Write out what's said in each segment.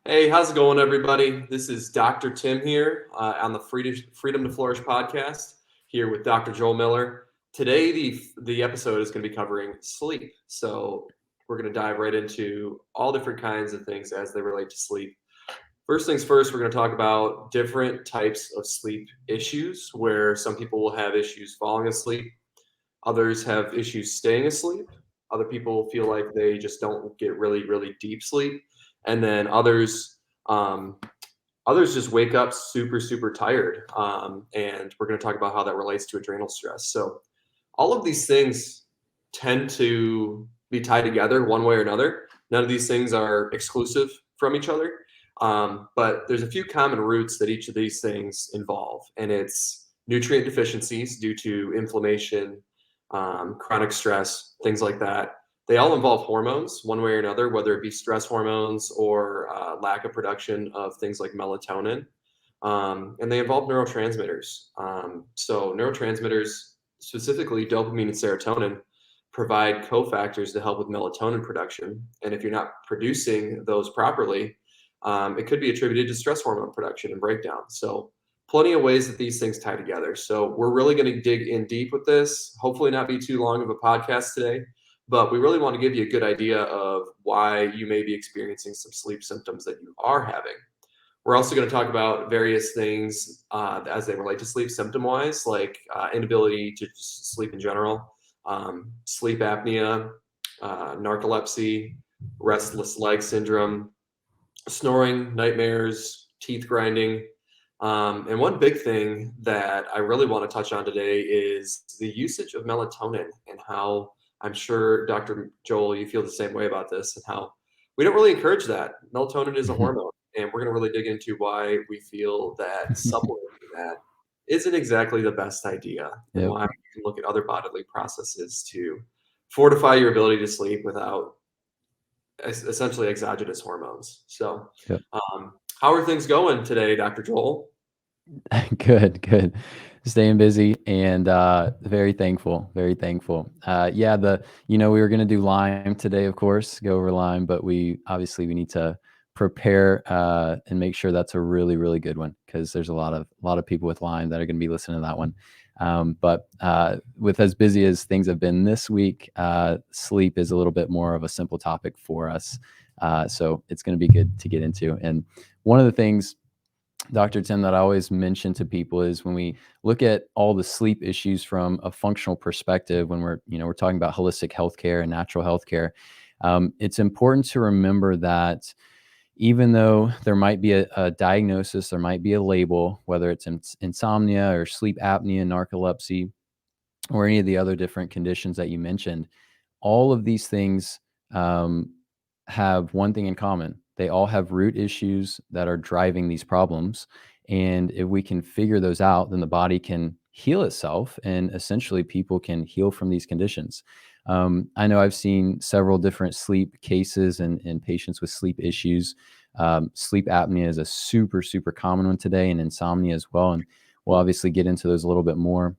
Hey, how's it going, everybody? This is Dr. Tim here on the Freedom to Flourish podcast, here with Dr. Joel Miller. Today, the episode is going to be covering sleep. So we're going to dive right into all different kinds of things as they relate to sleep. First things first, we're going to talk about different types of sleep issues, where some people will have issues falling asleep, others have issues staying asleep, other people feel like they just don't get really, really deep sleep, and then um, others just wake up super, super tired. And we're going to talk about how that relates to adrenal stress. So all of these things tend to be tied together one way or another. None of these things are exclusive from each other. But there's a few common roots that each of these things involve, and it's nutrient deficiencies due to inflammation, chronic stress, things like that. They all involve hormones one way or another, whether it be stress hormones or lack of production of things like melatonin. And they involve neurotransmitters. So neurotransmitters, specifically dopamine and serotonin, provide cofactors to help with melatonin production. And if you're not producing those properly, it could be attributed to stress hormone production and breakdown. So plenty of ways that these things tie together. So we're really going to dig in deep with this. Hopefully not be too long of a podcast today, but we really want to give you a good idea of why you may be experiencing some sleep symptoms that you are having. We're also going to talk about various things as they relate to sleep symptom-wise, like inability to sleep in general, sleep apnea, narcolepsy, restless leg syndrome, snoring, nightmares, teeth grinding. And one big thing that I really want to touch on today is the usage of melatonin, and how I'm sure, Dr. Joel, you feel the same way about this, and how we don't really encourage that. Melatonin is a hormone, and we're going to really dig into why we feel that supplementing that isn't exactly the best idea, and Yep. why you can look at other bodily processes to fortify your ability to sleep without essentially exogenous hormones. So, Yep. how are things going today, Dr. Joel? Good. Staying busy and very thankful. Very thankful. Yeah, we were gonna do Lyme today, of course, go over Lyme, but we need to prepare and make sure that's a really, really good one, because there's a lot of people with Lyme that are gonna be listening to that one. But with as busy as things have been this week, sleep is a little bit more of a simple topic for us. So it's gonna be good to get into. And one of the things, Dr. Tim, that I always mention to people is, when we look at all the sleep issues from a functional perspective, when we're talking about holistic healthcare and natural healthcare, it's important to remember that even though there might be a diagnosis, there might be a label, whether it's insomnia or sleep apnea, narcolepsy, or any of the other different conditions that you mentioned, all of these things have one thing in common. They all have root issues that are driving these problems. And if we can figure those out, then the body can heal itself, and essentially people can heal from these conditions. I know I've seen several different sleep cases and patients with sleep issues. Sleep apnea is a super, super common one today, and insomnia as well. And we'll obviously get into those a little bit more.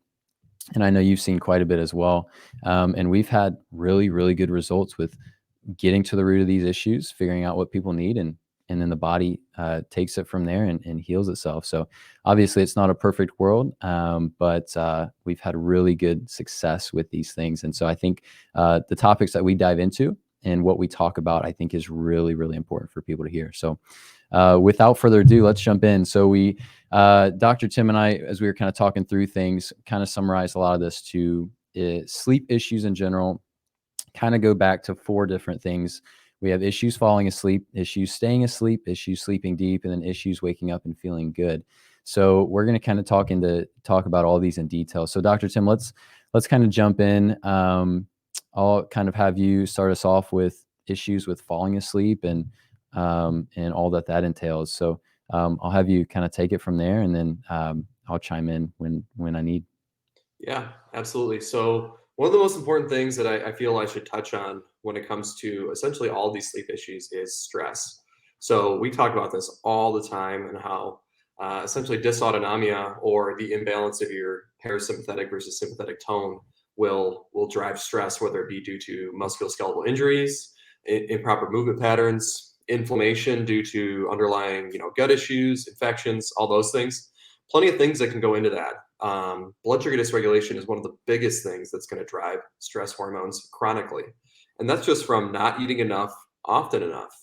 And I know you've seen quite a bit as well. And we've had really, really good results with getting to the root of these issues, figuring out what people need, and then the body takes it from there and heals itself. So obviously it's not a perfect world, but we've had really good success with these things. And so I think the topics that we dive into and what we talk about, I think, is really, really important for people to hear. So without further ado, let's jump in. So Dr. Tim and I, as we were kind of talking through things, kind of summarized a lot of this to sleep issues in general kind of go back to four different things. We have issues falling asleep, issues staying asleep, issues sleeping deep, and then issues waking up and feeling good. So we're going to kind of talk about all these in detail. So Dr. Tim, let's kind of jump in. I'll kind of have you start us off with issues with falling asleep and all that entails. So I'll have you kind of take it from there, and then I'll chime in when I need. Yeah, absolutely. So one of the most important things that I feel I should touch on when it comes to essentially all these sleep issues is stress. So we talk about this all the time, and how essentially dysautonomia, or the imbalance of your parasympathetic versus sympathetic tone, will drive stress, whether it be due to musculoskeletal injuries, improper movement patterns, inflammation due to underlying, gut issues, infections, all those things. Plenty of things that can go into that. Blood sugar dysregulation is one of the biggest things that's going to drive stress hormones chronically. And that's just from not eating enough, often enough.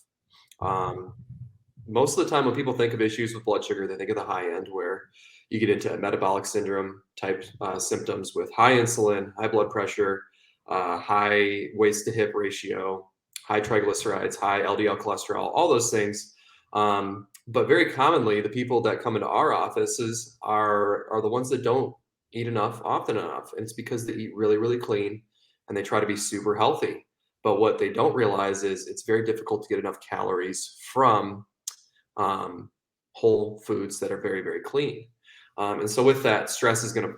Most of the time when people think of issues with blood sugar, they think of the high end where you get into metabolic syndrome type symptoms with high insulin, high blood pressure, high waist to hip ratio, high triglycerides, high LDL cholesterol, all those things. But very commonly, the people that come into our offices are the ones that don't eat enough often enough. And it's because they eat really, really clean and they try to be super healthy. But what they don't realize is it's very difficult to get enough calories from whole foods that are very, very clean. And so with that, stress is going to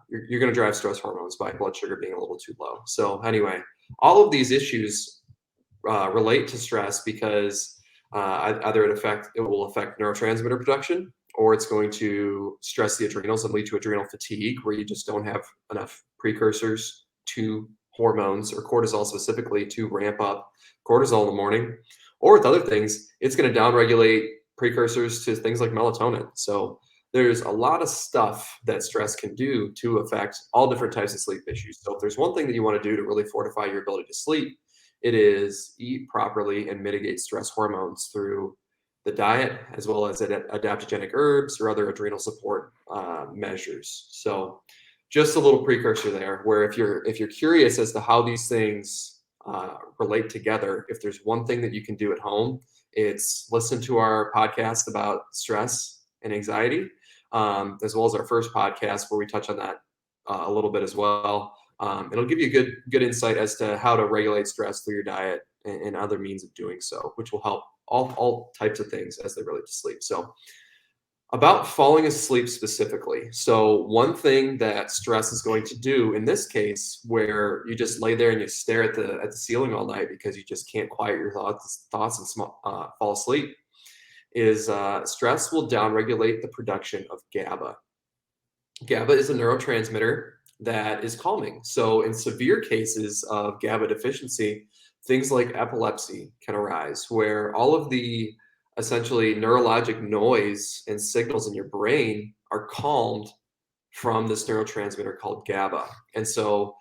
you're going to drive stress hormones by blood sugar being a little too low. So anyway, all of these issues relate to stress because either it will affect neurotransmitter production, or it's going to stress the adrenals and lead to adrenal fatigue, where you just don't have enough precursors to hormones or cortisol specifically to ramp up cortisol in the morning. Or with other things, it's going to downregulate precursors to things like melatonin. So there's a lot of stuff that stress can do to affect all different types of sleep issues. So if there's one thing that you want to do to really fortify your ability to sleep, it is eat properly and mitigate stress hormones through the diet, as well as adaptogenic herbs or other adrenal support measures. So just a little precursor there, where if you're curious as to how these things relate together, if there's one thing that you can do at home, it's listen to our podcast about stress and anxiety, as well as our first podcast where we touch on that a little bit as well. It'll give you good insight as to how to regulate stress through your diet and other means of doing so, which will help all types of things as they relate to sleep. So about falling asleep specifically. So one thing that stress is going to do in this case, where you just lay there and you stare at the ceiling all night because you just can't quiet your thoughts and fall asleep, is stress will downregulate the production of GABA. GABA is a neurotransmitter that is calming. So in severe cases of GABA deficiency, things like epilepsy can arise, where all of the essentially neurologic noise and signals in your brain are calmed from this neurotransmitter called GABA. And so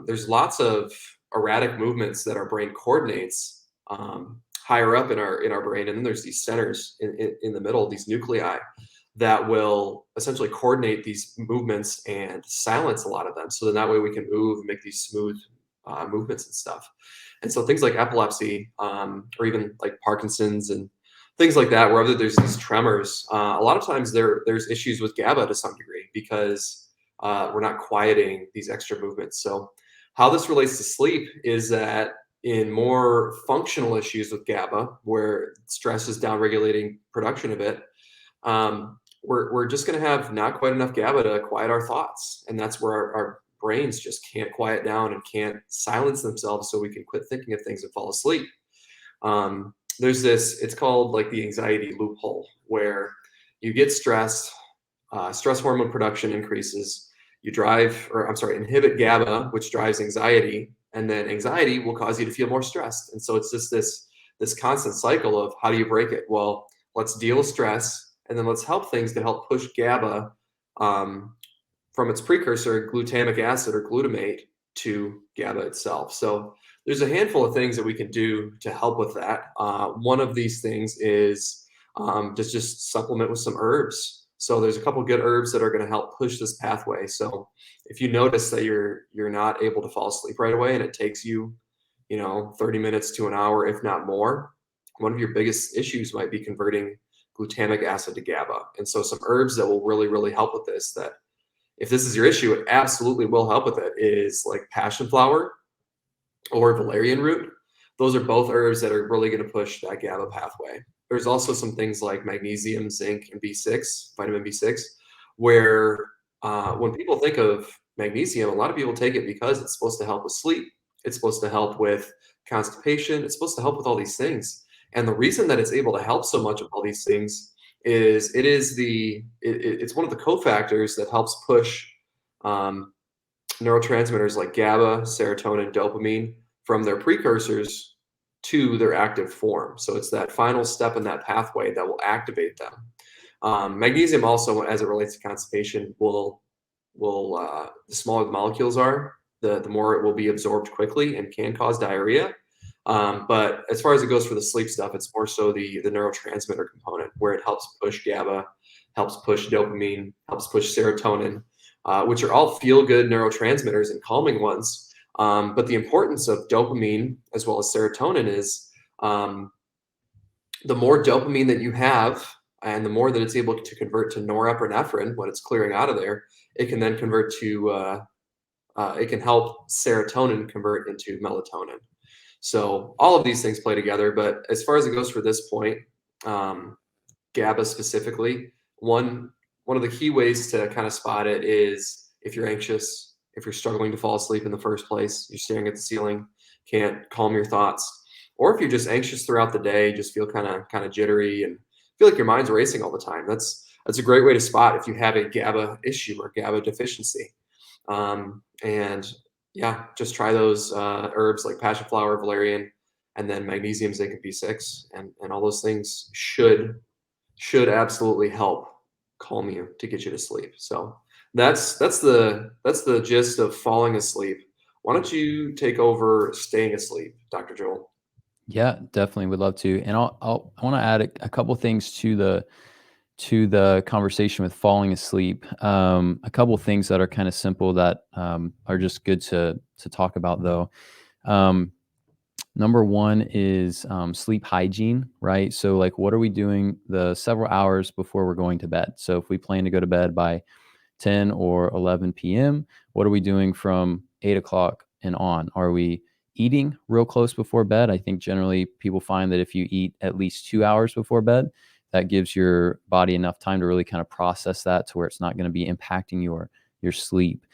there's lots of erratic movements that our brain coordinates higher up in our brain. And then there's these centers in the middle, these nuclei that will essentially coordinate these movements and silence a lot of them. So then that way we can move and make these smooth movements and stuff. And so things like epilepsy, or even like Parkinson's and things like that, wherever there's these tremors, a lot of times there's issues with GABA to some degree because we're not quieting these extra movements. So how this relates to sleep is that in more functional issues with GABA, where stress is downregulating production of it, we're just going to have not quite enough GABA to quiet our thoughts. And that's where our brains just can't quiet down and can't silence themselves so we can quit thinking of things and fall asleep. There's this, it's called like the anxiety loophole, where you get stressed, stress hormone production increases, inhibit GABA, which drives anxiety, and then anxiety will cause you to feel more stressed. And so it's just this constant cycle of how do you break it? Well, let's deal with stress, and then let's help things to help push GABA from its precursor, glutamic acid or glutamate, to GABA itself. So there's a handful of things that we can do to help with that. One of these things is to just supplement with some herbs. So there's a couple good herbs that are going to help push this pathway. So if you notice that you're not able to fall asleep right away and it takes you, 30 minutes to an hour, if not more, one of your biggest issues might be converting glutamic acid to GABA. And so some herbs that will really, really help with this, that if this is your issue, it absolutely will help with it, is like passion flower or valerian root. Those are both herbs that are really going to push that GABA pathway. There's also some things like magnesium, zinc, and vitamin B6, where when people think of magnesium, a lot of people take it because it's supposed to help with sleep. It's supposed to help with constipation. It's supposed to help with all these things. And the reason that it's able to help so much of all these things is it's one of the cofactors that helps push neurotransmitters like GABA, serotonin, dopamine from their precursors to their active form. So it's that final step in that pathway that will activate them. Magnesium also, as it relates to constipation, the smaller the molecules are, the more it will be absorbed quickly and can cause diarrhea. But as far as it goes for the sleep stuff, it's more so the neurotransmitter component, where it helps push GABA, helps push dopamine, helps push serotonin, which are all feel-good neurotransmitters and calming ones. But the importance of dopamine as well as serotonin is the more dopamine that you have, and the more that it's able to convert to norepinephrine when it's clearing out of there, it can then convert to it can help serotonin convert into melatonin. So all of these things play together. But as far as it goes for this point, GABA specifically, one of the key ways to kind of spot it is if you're anxious, if you're struggling to fall asleep in the first place, you're staring at the ceiling, can't calm your thoughts, or if you're just anxious throughout the day, just feel kind of jittery and feel like your mind's racing all the time. That's a great way to spot if you have a GABA issue or GABA deficiency. And yeah, just try those herbs like passion flower, valerian, and then magnesium, zinc, and B6, and all those things should absolutely help calm you to get you to sleep. So that's the gist of falling asleep. Why don't you take over staying asleep, Dr. Joel? Yeah, definitely would love to. And I want to add a couple things to the conversation with falling asleep. A couple things that are kind of simple that are just good to talk about though. Number one is sleep hygiene, right? So like, what are we doing the several hours before we're going to bed? So if we plan to go to bed by 10 or 11 p.m., what are we doing from 8 o'clock and on? Are we eating real close before bed? I think generally people find that if you eat at least 2 hours before bed, that gives your body enough time to really kind of process that to where it's not going to be impacting your sleep.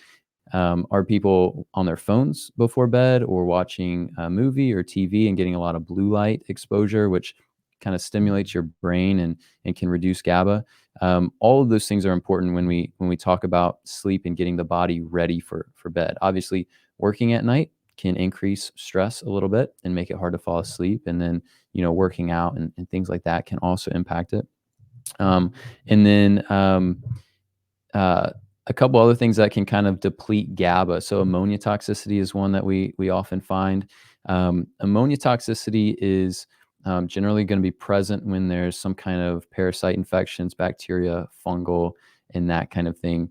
Are people on their phones before bed or watching a movie or TV and getting a lot of blue light exposure, which kind of stimulates your brain and can reduce GABA? All of those things are important when we talk about sleep and getting the body ready for bed. Obviously, working at night can increase stress a little bit and make it hard to fall asleep. And then, working out and things like that can also impact it. And then a couple other things that can kind of deplete GABA. So ammonia toxicity is one that we often find. Ammonia toxicity is generally going to be present when there's some kind of parasite infections, bacteria, fungal, and that kind of thing.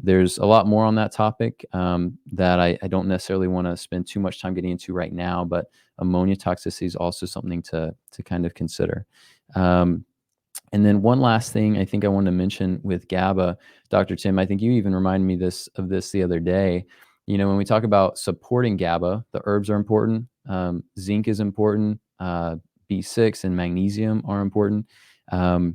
There's a lot more on that topic that I don't necessarily want to spend too much time getting into right now, but ammonia toxicity is also something to kind of consider. And then one last thing I think I wanted to mention with GABA, Dr. Tim, I think you even reminded me of this the other day. When we talk about supporting GABA, the herbs are important. Zinc is important. B6 and magnesium are important. A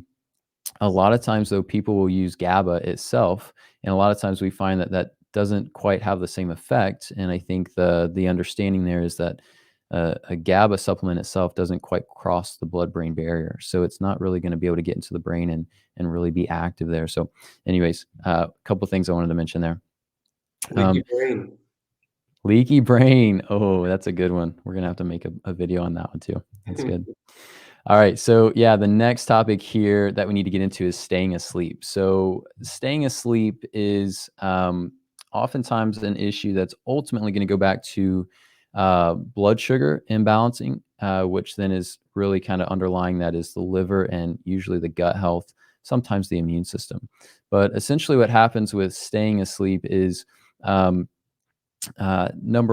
lot of times, though, people will use GABA itself, and a lot of times we find that doesn't quite have the same effect. And I think the understanding there is that a GABA supplement itself doesn't quite cross the blood-brain barrier, so it's not really going to be able to get into the brain and really be active there. So, anyways, a couple of things I wanted to mention there. Leaky brain. Leaky brain. Oh, that's a good one. We're gonna have to make a video on that one too. That's good. All right. So yeah, the next topic here that we need to get into is staying asleep. So staying asleep is oftentimes an issue that's ultimately going to go back to blood sugar imbalancing, which then is really kind of underlying that is the liver and usually the gut health, sometimes the immune system. But essentially what happens with staying asleep is number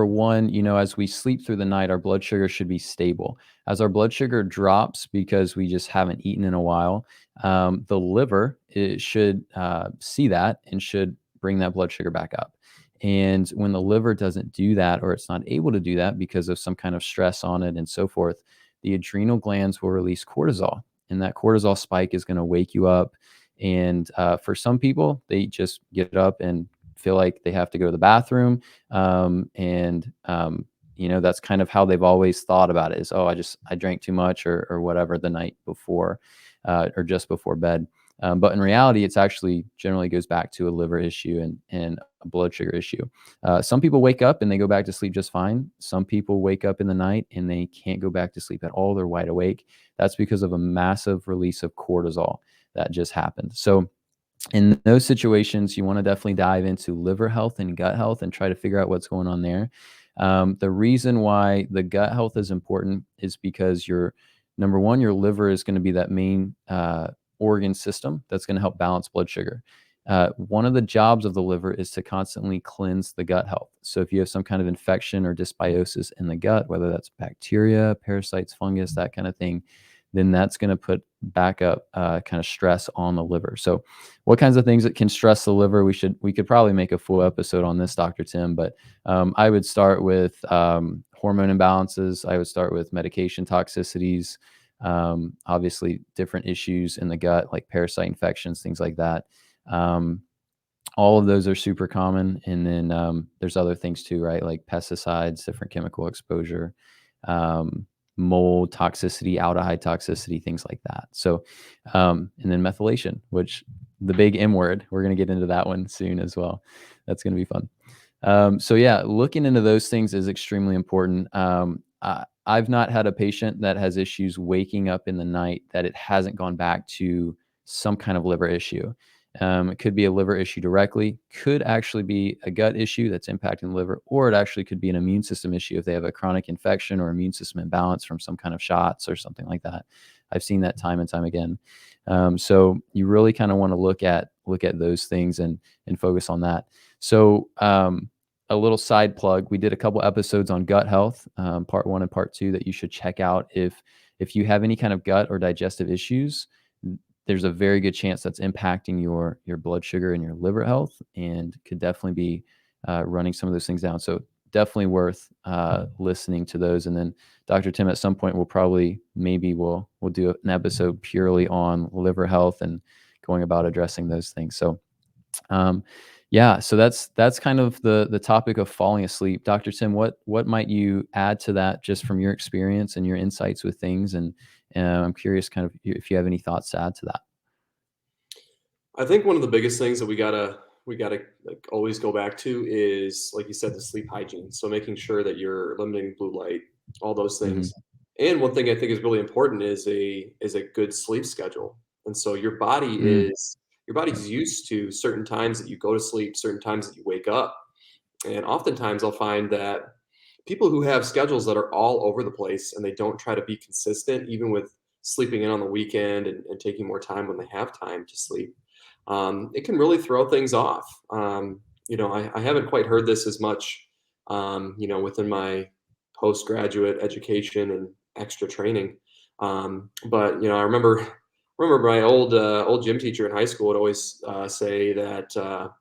one, as we sleep through the night, our blood sugar should be stable. As our blood sugar drops because we just haven't eaten in a while, the liver should see that and should bring that blood sugar back up. And when the liver doesn't do that, or it's not able to do that because of some kind of stress on it and so forth, the adrenal glands will release cortisol. And that cortisol spike is going to wake you up. And for some people, they just get up and feel like they have to go to the bathroom. That's kind of how they've always thought about it is, I drank too much or whatever the night before or just before bed. But in reality, it's actually generally goes back to a liver issue and a blood sugar issue. Some people wake up and they go back to sleep just fine. Some people wake up in the night and they can't go back to sleep at all. They're wide awake. That's because of a massive release of cortisol that just happened. So in those situations, you want to definitely dive into liver health and gut health and try to figure out what's going on there. The reason why the gut health is important is because number one, your liver is going to be that main organ system that's going to help balance blood sugar. One of the jobs of the liver is to constantly cleanse the gut health. So if you have some kind of infection or dysbiosis in the gut, whether that's bacteria, parasites, fungus, that kind of thing, then that's going to put back up kind of stress on the liver. So what kinds of things that can stress the liver? We could probably make a full episode on this, Dr. Tim, but I would start with hormone imbalances. I would start with medication toxicities, obviously different issues in the gut, like parasite infections, things like that. All of those are super common. And then there's other things too, right? Like pesticides, different chemical exposure, mold toxicity, aldehyde toxicity, things like that. So, and then methylation, which the big M word, we're going to get into that one soon as well. That's going to be fun. So yeah, looking into those things is extremely important. I've not had a patient that has issues waking up in the night that it hasn't gone back to some kind of liver issue. It could be a liver issue directly, could actually be a gut issue that's impacting the liver, or it actually could be an immune system issue if they have a chronic infection or immune system imbalance from some kind of shots or something like that. I've seen that time and time again. So you really kind of want to look at those things and focus on that. So a little side plug, we did a couple episodes on gut health, part 1 and part 2, that you should check out if you have any kind of gut or digestive issues. There's a very good chance that's impacting your blood sugar and your liver health, and could definitely be running some of those things down. So definitely worth listening to those. And then Dr. Tim, at some point, we'll do an episode purely on liver health and going about addressing those things. So yeah, so that's kind of the topic of falling asleep. Dr. Tim, what might you add to that, just from your experience and your insights with things? And I'm curious kind of if you have any thoughts to add to that. I think one of the biggest things that we gotta like always go back to is, like you said, the sleep hygiene. So making sure that you're limiting blue light, all those Mm-hmm. things. And one thing I think is really important is a good sleep schedule. And so Mm, your body's used to certain times that you go to sleep, certain times that you wake up. And oftentimes I'll find that people who have schedules that are all over the place and they don't try to be consistent, even with sleeping in on the weekend and taking more time when they have time to sleep, it can really throw things off. I haven't quite heard this as much, within my postgraduate education and extra training. But I remember my old gym teacher in high school would always say that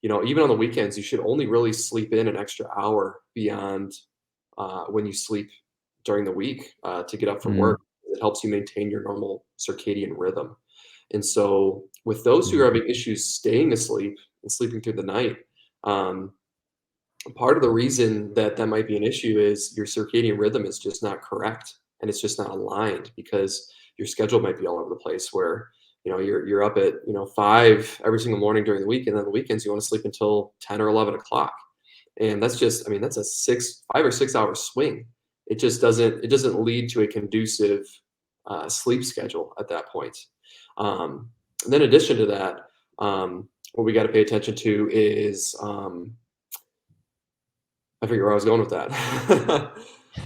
even on the weekends, you should only really sleep in an extra hour beyond when you sleep during the week to get up for mm, work. It helps you maintain your normal circadian rhythm. And so, with those who mm, are having issues staying asleep and sleeping through the night, um, part of the reason that that might be an issue is your circadian rhythm is just not correct and it's just not aligned, because your schedule might be all over the place, where you're up at 5 every single morning during the week, and then the weekends you want to sleep until 10 or 11 o'clock. And that's just, I mean, that's a 5 or 6 hour swing. It doesn't lead to a conducive sleep schedule at that point. And then in addition to that, what we got to pay attention to is, I forget where I was going with that.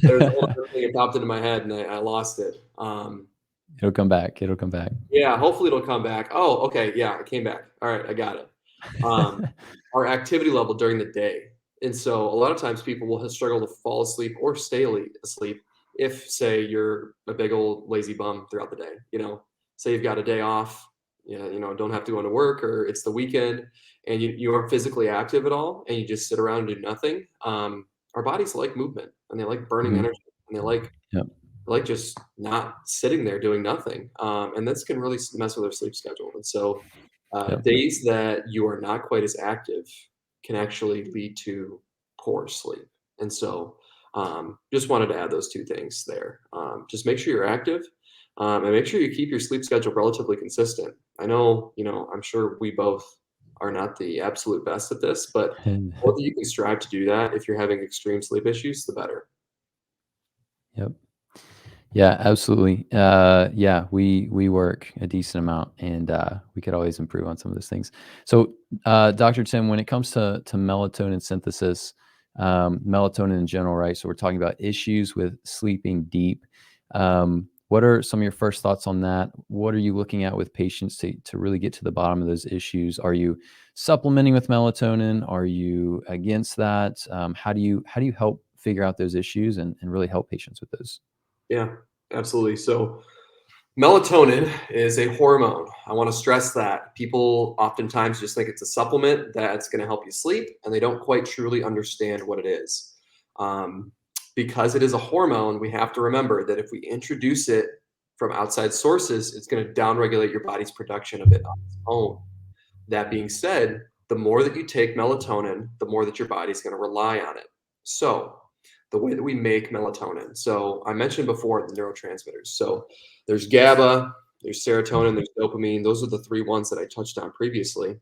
There's a whole other thing that popped into my head and I lost it. It'll come back. It'll come back. Yeah, hopefully it'll come back. Oh, okay. Yeah, it came back. All right, I got it. Um, our activity level during the day. And so a lot of times people will struggle to fall asleep or stay asleep if, say, you're a big old lazy bum throughout the day. Say you've got a day off, don't have to go into work, or it's the weekend and you aren't physically active at all and you just sit around and do nothing. Our bodies like movement and they like burning Mhm. energy and Yep. they like just not sitting there doing nothing. And this can really mess with our sleep schedule. And so Yep. days that you are not quite as active can actually lead to poor sleep. And so just wanted to add those two things there. Just make sure you're active. And make sure you keep your sleep schedule relatively consistent. I know, I'm sure we both are not the absolute best at this, but the more that you can strive to do that, if you're having extreme sleep issues, the better. Yep. Yeah, absolutely. Yeah, we work a decent amount, and we could always improve on some of those things. So, Dr. Tim, when it comes to melatonin synthesis, melatonin in general, right? So we're talking about issues with sleeping deep. What are some of your first thoughts on that? What are you looking at with patients to really get to the bottom of those issues? Are you supplementing with melatonin? Are you against that? How do you help figure out those issues and really help patients with those? Yeah, absolutely. So melatonin is a hormone. I want to stress that. People oftentimes just think it's a supplement that's going to help you sleep, and they don't quite truly understand what it is. Um, because it is a hormone, we have to remember that if we introduce it from outside sources, it's going to downregulate your body's production of it on its own. That being said, the more that you take melatonin, the more that your body's going to rely on it. So, the way that we make melatonin. So, I mentioned before the neurotransmitters. So, there's GABA, there's serotonin, there's dopamine. Those are the three ones that I touched on previously.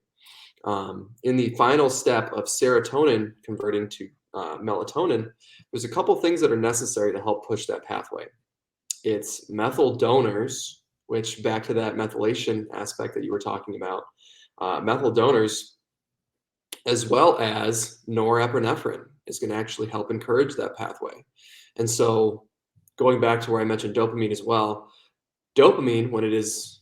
In the final step of serotonin converting to melatonin, there's a couple things that are necessary to help push that pathway. It's methyl donors, which back to that methylation aspect that you were talking about, methyl donors, as well as norepinephrine, is going to actually help encourage that pathway. And so, going back to where I mentioned dopamine as well, dopamine, when it is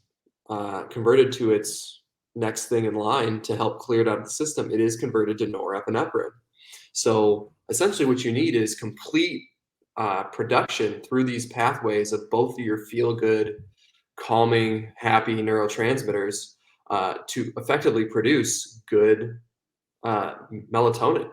converted to its next thing in line to help clear it out of the system, it is converted to norepinephrine. So, essentially, what you need is complete production through these pathways of both of your feel good, calming, happy neurotransmitters to effectively produce good melatonin,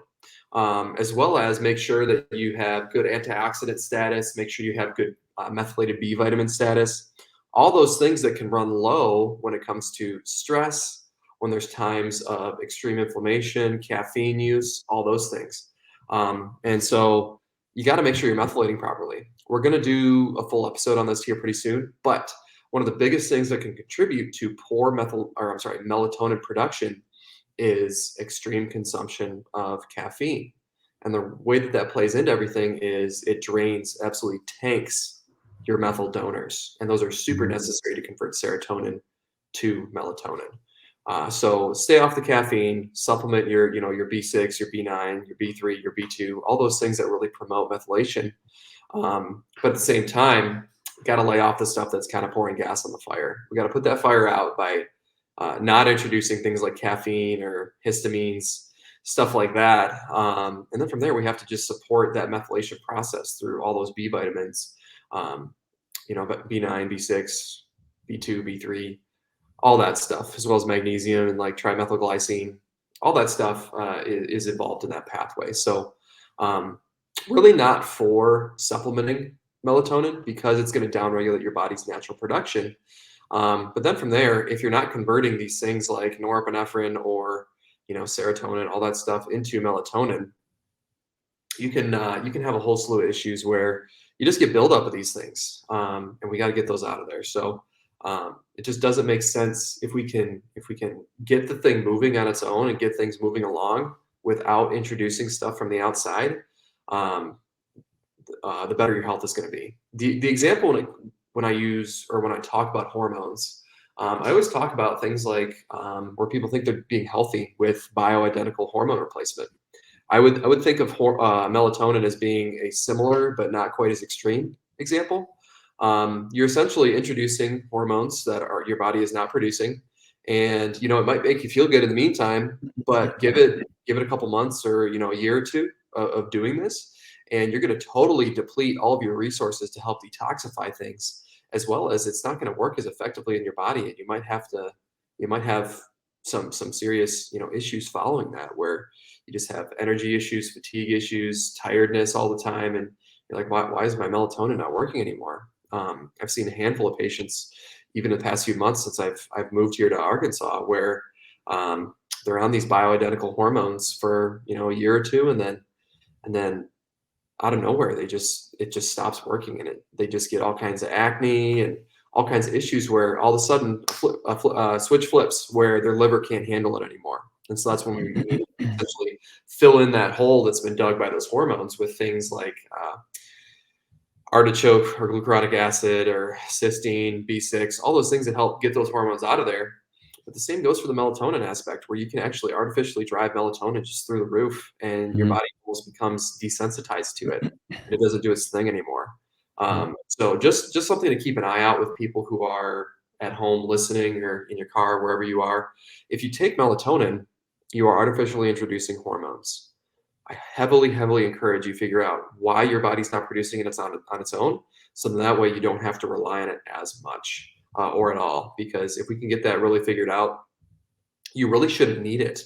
as well as make sure that you have good antioxidant status, make sure you have good methylated B vitamin status, all those things that can run low when it comes to stress, when there's times of extreme inflammation, caffeine use, all those things. And so you got to make sure you're methylating properly. We're going to do a full episode on this here pretty soon, but one of the biggest things that can contribute to poor melatonin production is extreme consumption of caffeine. And the way that that plays into everything is it drains, absolutely tanks your methyl donors. And those are super Mhm. necessary to convert serotonin to melatonin. So stay off the caffeine, supplement your B6, your B9, your B3, your B2, all those things that really promote methylation. But at the same time, got to lay off the stuff that's kind of pouring gas on the fire. We got to put that fire out by not introducing things like caffeine or histamines, stuff like that. And then from there, we have to just support that methylation process through all those B vitamins, um, but B9, B6, B2, B3, all that stuff, as well as magnesium and like trimethylglycine. All that stuff is involved in that pathway. So, um, really not for supplementing melatonin because it's going to downregulate your body's natural production. But then from there, if you're not converting these things like norepinephrine or serotonin, all that stuff into melatonin, you can have a whole slew of issues where you just get buildup of these things, and we got to get those out of there. So it just doesn't make sense if we can get the thing moving on its own and get things moving along without introducing stuff from the outside. Um, the better your health is going to be. The example when I use or when I talk about hormones, I always talk about things like where people think they're being healthy with bioidentical hormone replacement. I would think of melatonin as being a similar but not quite as extreme example. You're essentially introducing hormones that your body is not producing, and it might make you feel good in the meantime, but give it a couple months or a year or two of doing this, and you're going to totally deplete all of your resources to help detoxify things, as well as it's not going to work as effectively in your body, and you might have some serious issues following that where you just have energy issues, fatigue issues, tiredness all the time, and you're like, why is my melatonin not working anymore? I've seen a handful of patients, even in the past few months since I've moved here to Arkansas, where they're on these bioidentical hormones for a year or two, and then out of nowhere it just stops working, and they just get all kinds of acne and all kinds of issues where all of a sudden a switch flips where their liver can't handle it anymore. And so that's when we need to essentially fill in that hole that's been dug by those hormones with things like artichoke or glucuronic acid or cysteine, B6, all those things that help get those hormones out of there. But the same goes for the melatonin aspect, where you can actually artificially drive melatonin just through the roof, and your body almost becomes desensitized to it. It doesn't do its thing anymore. So just something to keep an eye out with people who are at home listening or in your car, wherever you are. If you take melatonin, you are artificially introducing hormones. I heavily, heavily encourage you figure out why your body's not producing it on its own. So that way you don't have to rely on it as much or at all. Because if we can get that really figured out, you really shouldn't need it.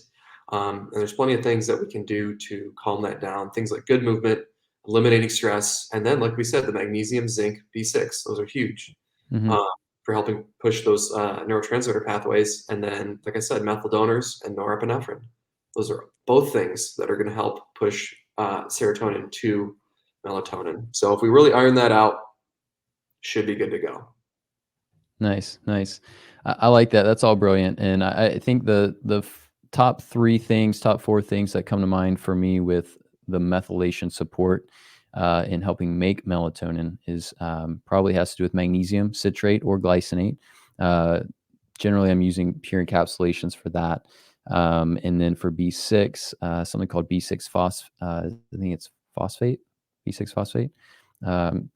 And there's plenty of things that we can do to calm that down. Things like good movement, eliminating stress, and then, like we said, the magnesium, zinc, B6. Those are huge for helping push those neurotransmitter pathways. And then, like I said, methyl donors and norepinephrine. Those are both things that are going to help push serotonin to melatonin. So if we really iron that out, should be good to go. Nice. I like that. That's all brilliant. And I think the top four things that come to mind for me with the methylation support in helping make melatonin is probably has to do with magnesium citrate or glycinate. Generally, I'm using pure encapsulations for that. And then for B6, something called B6 I think it's phosphate, B6 phosphate.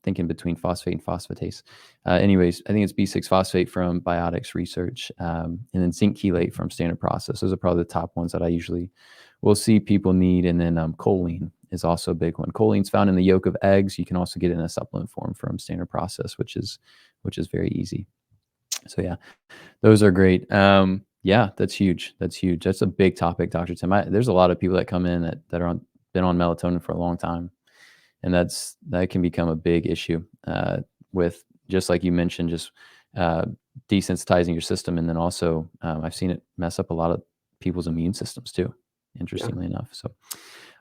Thinking between phosphate and phosphatase. Anyways, I think it's B6 phosphate from Biotics Research, and then zinc chelate from Standard Process. Those are probably the top ones that I usually will see people need. And then choline is also a big one. Choline's found in the yolk of eggs. You can also get it in a supplement form from Standard Process, which is very easy. So yeah, those are great. Yeah, that's huge. That's a big topic, Dr. Tim. There's a lot of people that come in that been on melatonin for a long time. And that can become a big issue with, just like you mentioned, just desensitizing your system. And then also I've seen it mess up a lot of people's immune systems too, interestingly enough. So,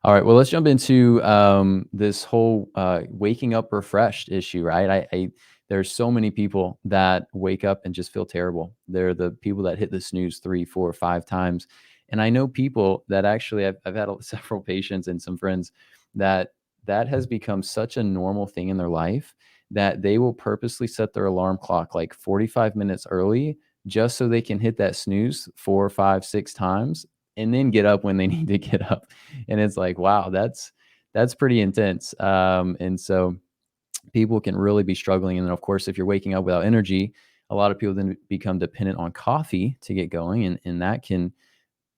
all right, well, let's jump into this whole waking up refreshed issue, right? There's so many people that wake up and just feel terrible. They're the people that hit the snooze 3, 4, 5 times. And I know people that actually, I've had several patients and some friends that has become such a normal thing in their life that they will purposely set their alarm clock like 45 minutes early just so they can hit that snooze 4, 5, 6 times and then get up when they need to get up. And it's like, wow, that's pretty intense. And so people can really be struggling. And then, of course, if you're waking up without energy, a lot of people then become dependent on coffee to get going. And that can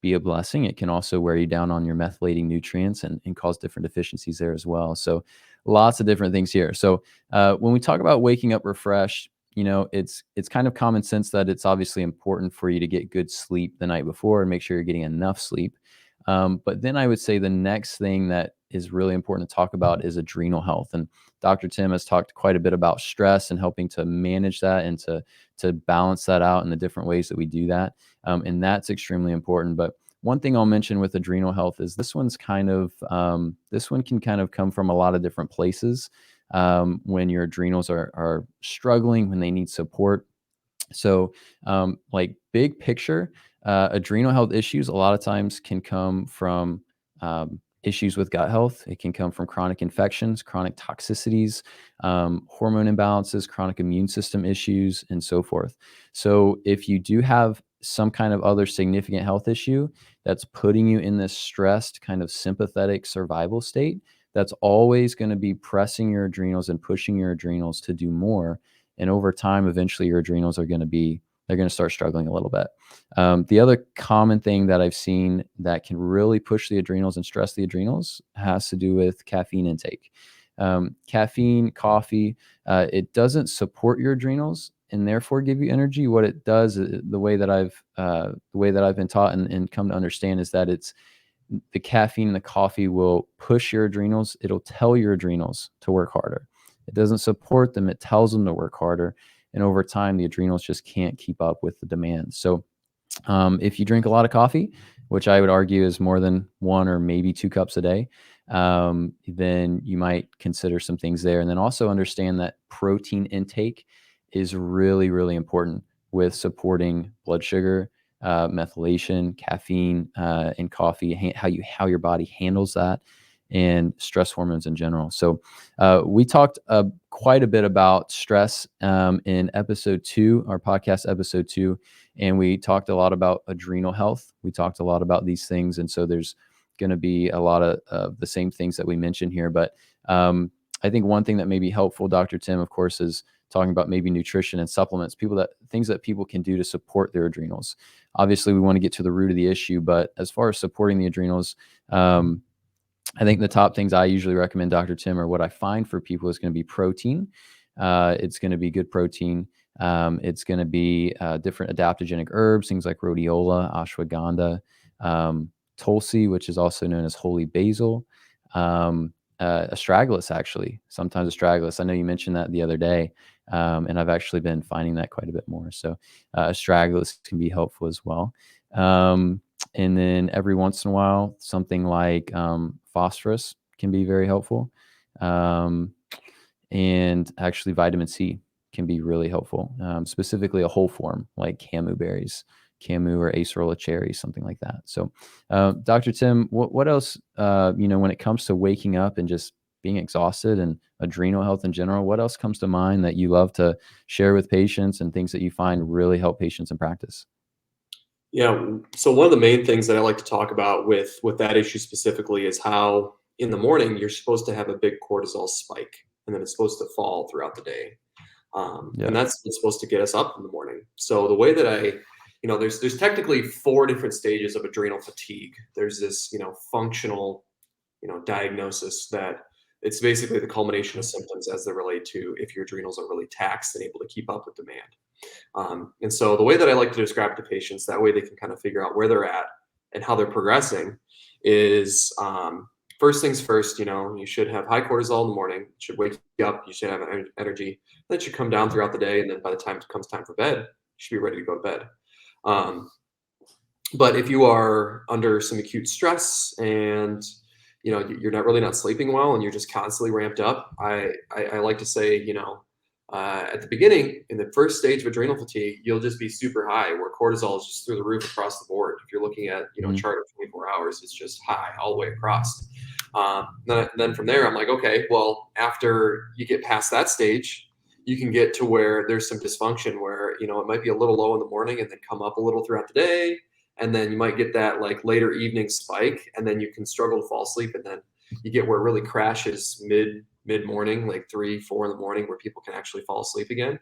be a blessing. It can also wear you down on your methylating nutrients and cause different deficiencies there as well. So lots of different things here. So when we talk about waking up refreshed, it's kind of common sense that it's obviously important for you to get good sleep the night before and make sure you're getting enough sleep. But then I would say the next thing that is really important to talk about is adrenal health. And Dr. Tim has talked quite a bit about stress and helping to manage that and to balance that out in the different ways that we do that. And that's extremely important. But one thing I'll mention with adrenal health is this one can kind of come from a lot of different places when your adrenals are struggling, when they need support. So like big picture, adrenal health issues a lot of times can come from issues with gut health. It can come from chronic infections, chronic toxicities, hormone imbalances, chronic immune system issues, and so forth. So if you do have some kind of other significant health issue that's putting you in this stressed kind of sympathetic survival state, that's always going to be pressing your adrenals and pushing your adrenals to do more. And over time, eventually your adrenals they're going to start struggling a little bit. The other common thing that I've seen that can really push the adrenals and stress the adrenals has to do with caffeine intake. Caffeine, coffee, it doesn't support your adrenals and therefore give you energy. What it does, the way that I've been taught and come to understand is that it's the caffeine and the coffee will push your adrenals. It'll tell your adrenals to work harder. It doesn't support them. It tells them to work harder. And over time, the adrenals just can't keep up with the demand. So if you drink a lot of coffee, which I would argue is more than 1 or maybe 2 cups a day, then you might consider some things there. And then also understand that protein intake is really, really important with supporting blood sugar, methylation, caffeine, in coffee, how your body handles that, and stress hormones in general. So we talked quite a bit about stress in episode 2, our podcast episode 2, and we talked a lot about adrenal health. We talked a lot about these things, and so there's going to be a lot of the same things that we mentioned here. But I think one thing that may be helpful, Dr. Tim, of course, is talking about maybe nutrition and supplements, things that people can do to support their adrenals. Obviously, we want to get to the root of the issue, but as far as supporting the adrenals, I think the top things I usually recommend, Dr. Tim, or what I find for people is going to be protein. It's going to be good protein. It's going to be different adaptogenic herbs, things like rhodiola, ashwagandha, tulsi, which is also known as holy basil, astragalus, actually. Sometimes astragalus. I know you mentioned that the other day, and I've actually been finding that quite a bit more. So astragalus can be helpful as well. And then every once in a while, something like phosphorus can be very helpful. And actually vitamin C can be really helpful, specifically a whole form like camu berries, camu or acerola cherries, something like that. So Dr. Tim, what else, when it comes to waking up and just being exhausted and adrenal health in general, what else comes to mind that you love to share with patients and things that you find really help patients in practice? Yeah. So one of the main things that I like to talk about with that issue specifically is how in the morning you're supposed to have a big cortisol spike, and then it's supposed to fall throughout the day. Yeah. And that's what's supposed to get us up in the morning. So the way that there's technically 4 different stages of adrenal fatigue. There's this, functional, diagnosis that it's basically the culmination of symptoms as they relate to if your adrenals are really taxed and able to keep up with demand. And so the way that I like to describe it to patients, that way they can kind of figure out where they're at and how they're progressing, is first things first. You should have high cortisol in the morning. It should wake you up. You should have energy. That should come down throughout the day, and then by the time it comes time for bed, you should be ready to go to bed. But if you are under some acute stress and you're not sleeping well and you're just constantly ramped up, I like to say, at the beginning, in the first stage of adrenal fatigue, you'll just be super high, where cortisol is just through the roof across the board. If you're looking at a chart of 24 hours, it's just high all the way across. Then from there, I'm like, okay, well, after you get past that stage, you can get to where there's some dysfunction where it might be a little low in the morning and then come up a little throughout the day, and then you might get that like later evening spike, and then you can struggle to fall asleep, and then you get where it really crashes mid morning, like 3-4 in the morning, where people can actually fall asleep again.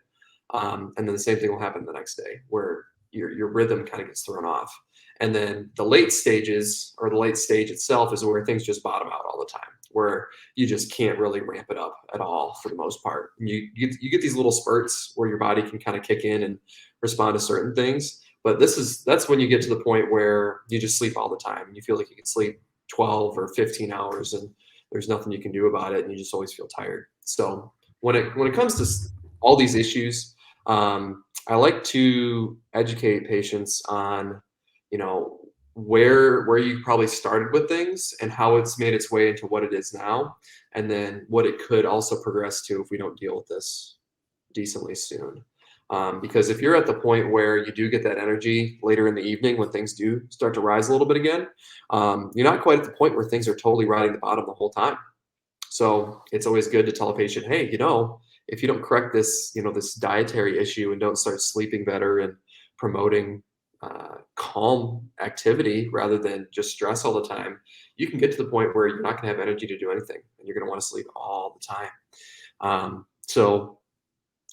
And then the same thing will happen the next day, where your rhythm kind of gets thrown off. And then the late stages, or the late stage itself, is where things just bottom out all the time, where you just can't really ramp it up at all for the most part. And you get these little spurts where your body can kind of kick in and respond to certain things. But that's when you get to the point where you just sleep all the time, and you feel like you can sleep 12 or 15 hours, and there's nothing you can do about it, and you just always feel tired. So when it comes to all these issues, I like to educate patients on, where you probably started with things and how it's made its way into what it is now, and then what it could also progress to if we don't deal with this decently soon. Because if you're at the point where you do get that energy later in the evening when things do start to rise a little bit again, you're not quite at the point where things are totally riding the bottom the whole time. So it's always good to tell a patient, hey, if you don't correct this, this dietary issue, and don't start sleeping better and promoting calm activity rather than just stress all the time, you can get to the point where you're not going to have energy to do anything, and you're going to want to sleep all the time. So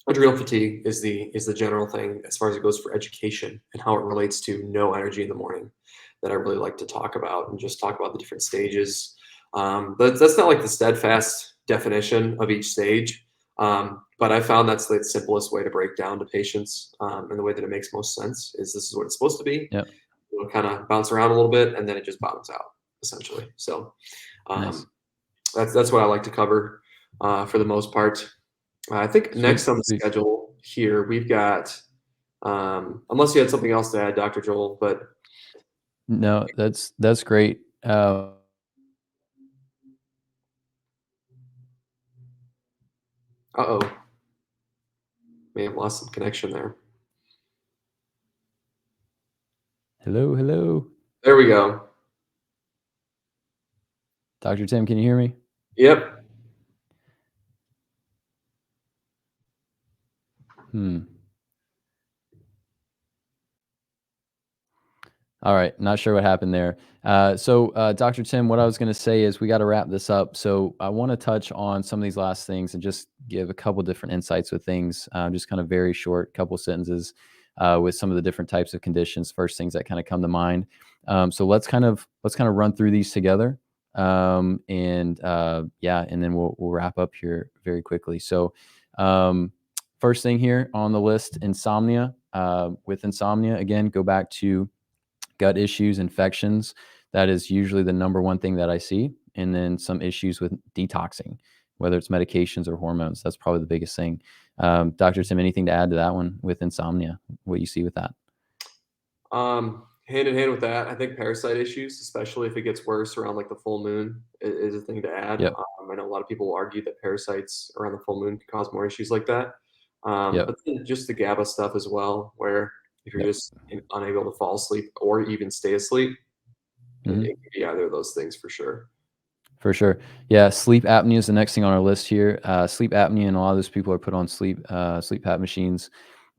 adrenal fatigue is the general thing as far as it goes for education and how it relates to no energy in the morning, that I really like to talk about, and just talk about the different stages. But that's not like the steadfast definition of each stage. But I found that's the simplest way to break down to patients, and the way that it makes most sense is this is what it's supposed to be. Yep. It'll kind of bounce around a little bit, and then it just bottoms out, essentially. So Nice. that's what I like to cover for the most part. I think next on the Sweet. schedule here, we've got, unless you had something else to add, Dr. Joel, but No, that's great. uh-oh. May have lost some connection there. Hello, hello. There we go. Dr. Tim, can you hear me? Yep. All right. Not sure what happened there. So, Dr. Tim, what I was going to say is we got to wrap this up. So I want to touch on some of these last things and just give a couple different insights with things, just kind of very short, couple sentences with some of the different types of conditions, first things that kind of come to mind. So let's kind of run through these together. And then we'll wrap up here very quickly. So first thing here on the list, insomnia. With insomnia, again, go back to gut issues, infections. That is usually the number one thing that I see. And then some issues with detoxing, whether it's medications or hormones. That's probably the biggest thing. Dr. Tim, anything to add to that one with insomnia? What you see with that? Hand in hand with that, I think parasite issues, especially if it gets worse around like the full moon, is a thing to add. Yep. I know a lot of people will argue that parasites around the full moon can cause more issues like that. Yep. But then just the GABA stuff as well, where if you're Yep. just unable to fall asleep or even stay asleep, Mhm. it can be either of those things for sure. For sure. Yeah, sleep apnea is the next thing on our list here. Sleep apnea, and a lot of those people are put on sleep PAP machines.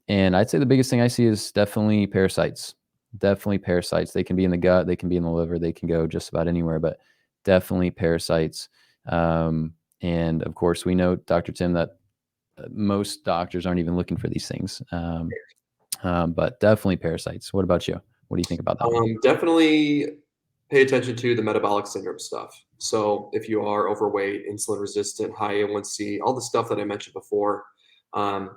And I'd say the biggest thing I see is definitely parasites. Definitely parasites. They can be in the gut, they can be in the liver, they can go just about anywhere, but definitely parasites. And of course, we know, Dr. Tim, that most doctors aren't even looking for these things. But definitely parasites. What about you? What do you think about that one? Definitely pay attention to the metabolic syndrome stuff. So if you are overweight, insulin resistant, high A1C, all the stuff that I mentioned before,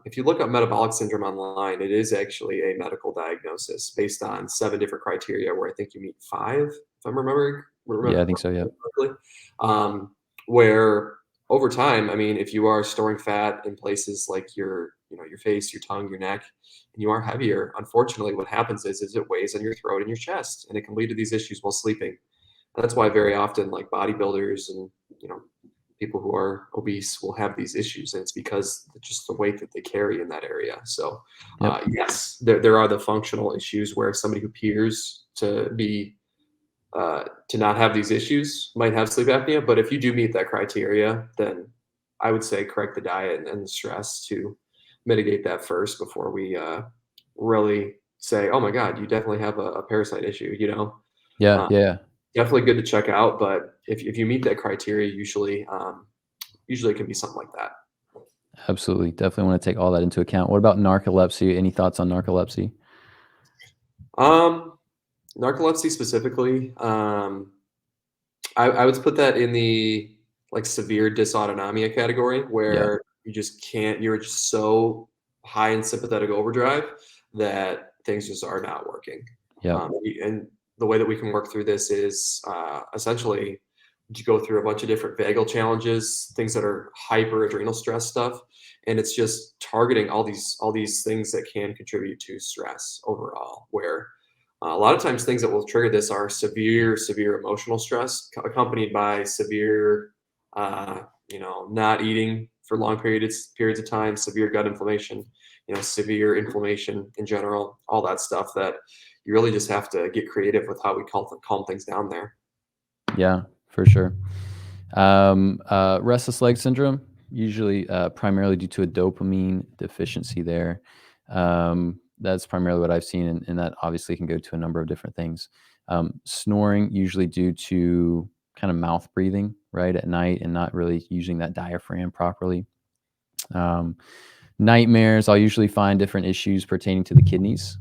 if you look up metabolic syndrome online, it is actually a medical diagnosis based on 7 different criteria, where I think you meet 5, if I'm remembering Yeah, I think so. Yeah. correctly. Where over time, I mean, if you are storing fat in places like your face, your tongue, your neck, and you are heavier, unfortunately, what happens is it weighs on your throat and your chest, and it can lead to these issues while sleeping. And that's why very often, like bodybuilders and you know people who are obese will have these issues, and it's because just the weight that they carry in that area. So, Yep. yes, there are the functional issues where somebody who appears to not have these issues might have sleep apnea. But if you do meet that criteria, then I would say correct the diet and the stress to mitigate that first before we really say, oh my God, you definitely have a parasite issue, Yeah. Uh, Yeah. definitely good to check out. But if you meet that criteria, usually it can be something like that. Absolutely. Definitely want to take all that into account. What about narcolepsy? Any thoughts on narcolepsy? Um, Narcolepsy specifically, I would put that in the like severe dysautonomia category, Yeah. where you just can't, you're just so high in sympathetic overdrive that things just are not working. Yep. And the way that we can work through this is essentially to go through a bunch of different vagal challenges, things that are hyper adrenal stress stuff, and it's just targeting all these things that can contribute to stress overall. Where a lot of times things that will trigger this are severe emotional stress accompanied by severe, not eating for long periods of time, severe gut inflammation, severe inflammation in general, all that stuff that you really just have to get creative with how we calm things down there. Yeah, for sure. Restless leg syndrome, usually primarily due to a dopamine deficiency there. That's primarily what I've seen, and that obviously can go to a number of different things. Snoring, usually due to kind of mouth breathing, right, at night and not really using that diaphragm properly. Um, Nightmares, I'll usually find different issues pertaining to the kidneys,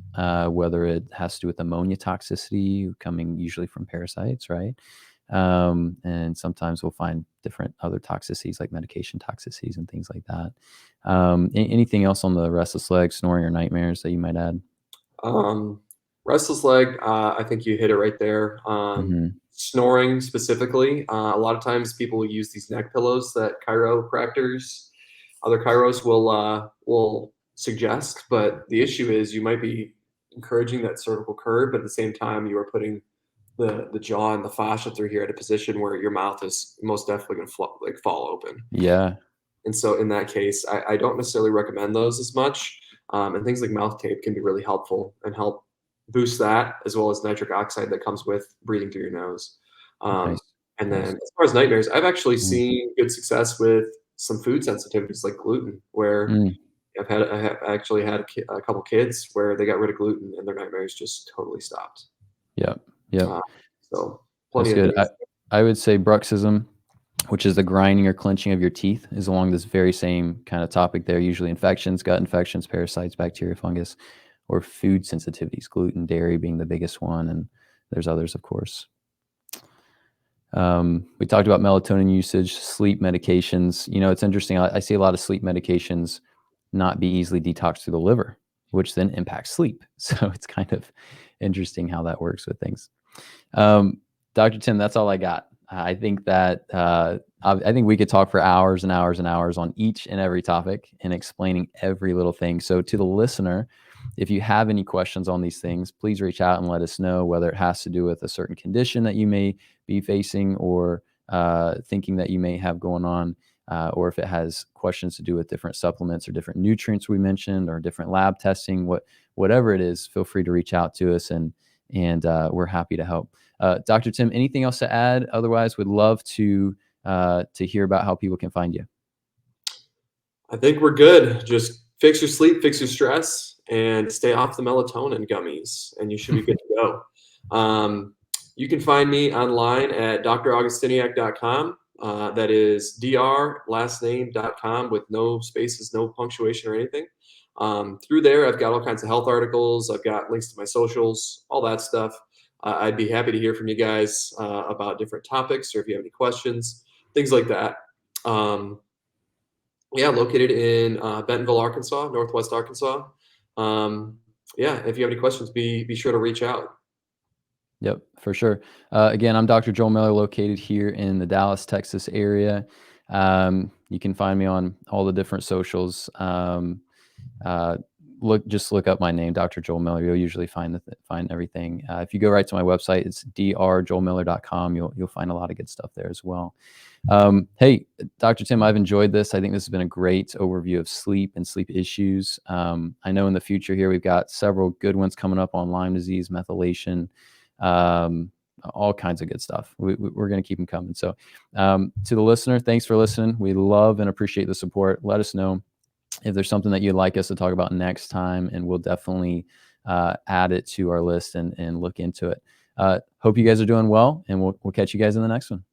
whether it has to do with ammonia toxicity coming usually from parasites, right? And sometimes we'll find different other toxicities like medication toxicities and things like that. Anything else on the restless leg, snoring, or nightmares that you might add? Um, Restless leg, I think you hit it right there. Hmm. Snoring specifically, a lot of times people will use these neck pillows that chiropractors, other chiros will suggest, but the issue is you might be encouraging that cervical curve, but at the same time you are putting the jaw and the fascia through here at a position where your mouth is most definitely going to fall open. Yeah. And so in that case, I don't necessarily recommend those as much. And things like mouth tape can be really helpful and help boost that, as well as nitric oxide that comes with breathing through your nose. Um, Nice. and Nice. then as far as nightmares, I've actually Mm. seen good success with some food sensitivities like gluten, where Mm. I have actually had a couple kids where they got rid of gluten and their nightmares just totally stopped. Yep. Yep. Uh, so plenty That's of good. things. I would say bruxism, which is the grinding or clenching of your teeth, is along this very same kind of topic there. Usually infections, gut infections, parasites, bacteria, fungus, or food sensitivities, gluten, dairy being the biggest one. And there's others, of course. We talked about melatonin usage, sleep medications. It's interesting. I see a lot of sleep medications not be easily detoxed through the liver, which then impacts sleep. So it's kind of interesting how that works with things. Dr. Tim, that's all I got. I think that I think we could talk for hours and hours and hours on each and every topic and explaining every little thing. So to the listener, if you have any questions on these things, please reach out and let us know, whether it has to do with a certain condition that you may be facing or thinking that you may have going on, or if it has questions to do with different supplements or different nutrients we mentioned or different lab testing, whatever it is, feel free to reach out to us and we're happy to help. Dr. Tim, anything else to add? Otherwise, we'd love to hear about how people can find you. I think we're good. Just fix your sleep, fix your stress, and stay off the melatonin gummies, and you should be good to go. You can find me online at draugustiniak.com. That is lastname.com with no spaces, no punctuation or anything. Through there, I've got all kinds of health articles. I've got links to my socials, all that stuff. I'd be happy to hear from you guys about different topics, or if you have any questions, things like that. Yeah, located in Bentonville, Arkansas, Northwest Arkansas. If you have any questions, be sure to reach out. Yep, for sure. Again, I'm Dr. Joel Miller, located here in the Dallas, Texas area. You can find me on all the different socials. Just look up my name, Dr. Joel Miller. You'll usually find everything. If you go right to my website, it's drjoelmiller.com. You'll find a lot of good stuff there as well. Hey, Dr. Tim, I've enjoyed this. I think this has been a great overview of sleep and sleep issues. I know in the future here, we've got several good ones coming up on Lyme disease, methylation, all kinds of good stuff. We're going to keep them coming. So to the listener, thanks for listening. We love and appreciate the support. Let us know if there's something that you'd like us to talk about next time, and we'll definitely add it to our list and look into it. Hope you guys are doing well, and we'll catch you guys in the next one.